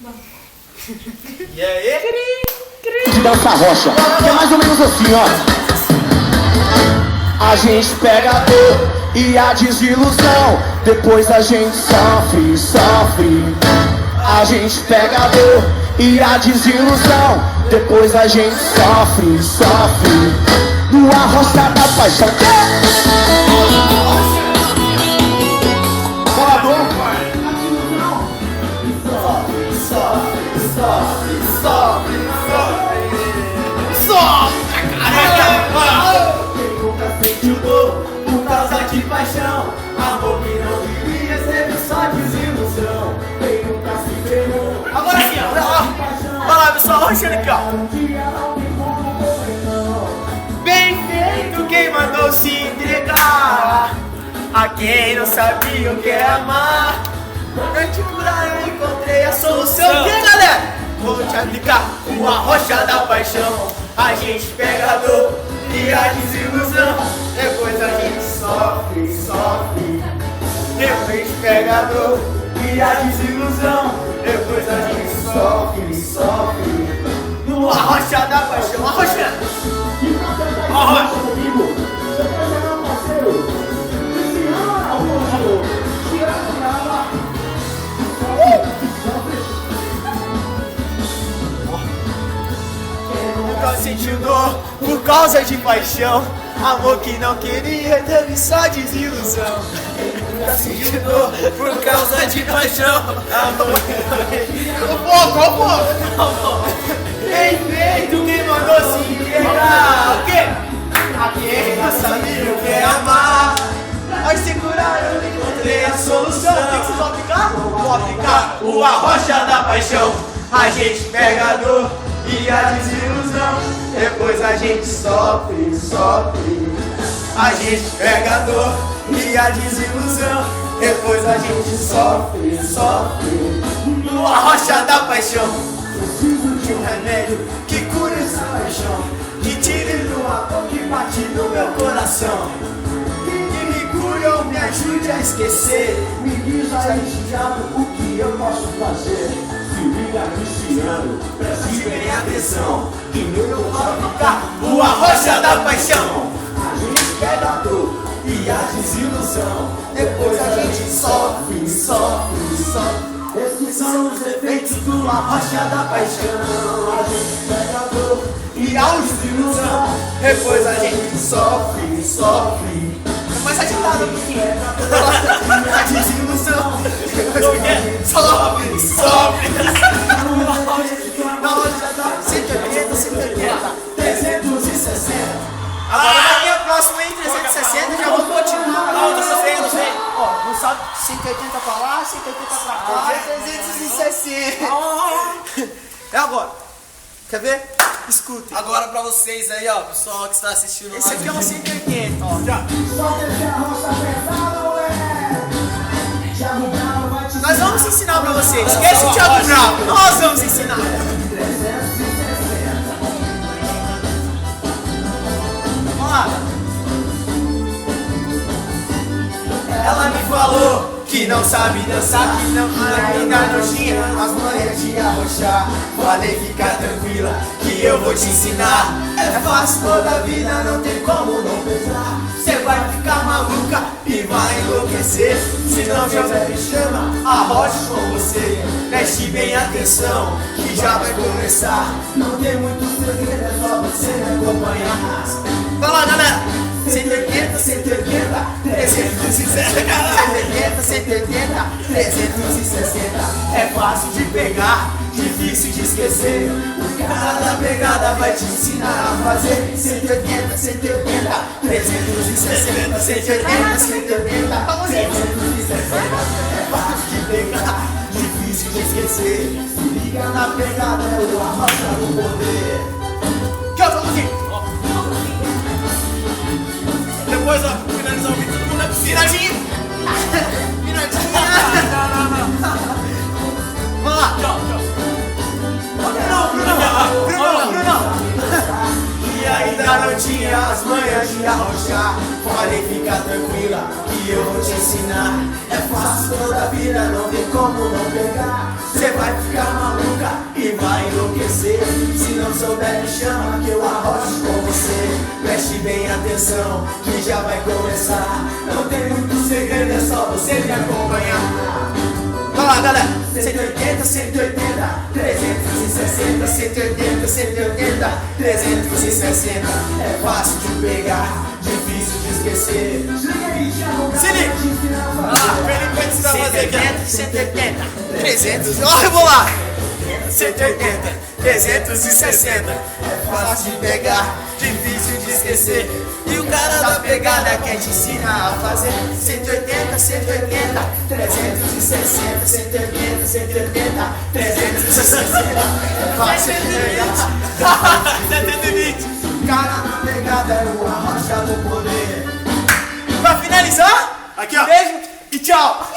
E aí? Dança rocha, que é mais ou menos assim, ó. A gente pega a dor e a desilusão, depois a gente sofre, sofre. A gente pega a dor e a desilusão, depois a gente sofre, sofre. No arrocha da paixão. Bolador. Quem nunca sentiu dor por causa de paixão, amor que não queria, teve só desilusão. Quem nunca se ferrou. Agora sim, ó. Olha lá, pessoal, roxando aqui, ó. Bem feito quem mandou se entregar a quem não sabia o que é amar. Pra te curar eu encontrei a solução. O que, galera? Vou te aplicar o arrocha da paixão. A gente pega a dor e a desilusão, depois a gente sofre, sofre. Depois pega a dor e a desilusão, depois a gente sofre, sofre. No arrocha da paixão, arrocha! Arrocha! Nunca sentiu dor por causa de paixão, amor que não queria, teve só desilusão. Nunca sentiu dor por causa de paixão, amor que não queria. O pouco! Bem feito quem mandou se entregar. O quê? A quem não sabia o que é amar. Vai segurar, eu encontrei a solução. O que vocês vão aplicar? Vou aplicar o arrocha da paixão. A gente pega a dor e a desilusão, depois a gente sofre, sofre. A gente pega a dor e a desilusão, depois a gente sofre, sofre. No arrocha da paixão, preciso de um remédio que cure essa paixão, que tire do amor que bate no meu coração, que me cure ou me ajude a esquecer. Me diz aí, diabo, o que eu posso fazer? Se liga viciando, preste bem atenção, que eu vou aplicar o arrocha da paixão. A gente pega a dor e a desilusão, depois a gente sofre, sofre, sofre. Esses são os efeitos do arrocha da paixão. A gente pega a dor e a desilusão, depois a gente sofre, sofre. Mais agitado um pouquinho. A desilusão, depois a gente sofre, sofre. 180, 180, 360. Agora daqui a próxima em 360 já vou continuar. Não sei. Ó, não sabe 180 pra lá, 180 pra cá, 360. É agora. Quer ver? Escutem. Agora pra vocês aí, ó, pessoal que está assistindo. Esse aqui é um 180, ó. Nós vamos ensinar pra vocês. Esquece o Thiago Bravo. Nós vamos ensinar. Vamos lá. Ela me falou que não sabe dançar, que não ainda não tinha as manhas de arrochar. Falei, fica tranquila, que eu vou te ensinar. É fácil toda a vida, não tem como não pesar. Você vai ficar maluca e vai enlouquecer. Se não tiver me chama, arroche com você. Preste bem atenção, que já vai começar. Não tem muito segredo, é só você me acompanhar. Vai lá, galera! 180, 180, 360, 180, 180, 360. É fácil de pegar, difícil de esquecer. O cara da pegada vai te ensinar a fazer 180, 180, 360, 180, 180, 360. É fácil de pegar, difícil de esquecer. Se liga na pegada, é o arrocha do poder. Que outro música? Depois, ó, finalizar o vídeo, todo mundo na piscina. Viradinha! Vamos lá! Bruno! E ainda não tinha as manhas de arrochar. Falei, fica tranquila, que que eu vou te ensinar. É fácil toda a vida, não tem como não pegar. Cê vai ficar maluca e vai enlouquecer. Se não souber me chama que eu arrocho com você. Preste bem atenção que já vai começar. Não tem muito segredo, é só você me acompanhar. Vai lá, galera! 180, 180, 360, 180, 180, 360. É fácil de pegar, difícil de esquecer. Se liga! Felipe vai ensinar a fazer aqui. 180, 300. Ó, eu vou lá! 180, 360. É fácil de pegar, difícil de esquecer. E o cara da pegada quer te ensinar a fazer 180, 180, 360, 180, 180, 360. É fácil de pegar. 120. O cara da pegada é o arrocha do poder. Pra finalizar, Aqui, ó. beijo e tchau.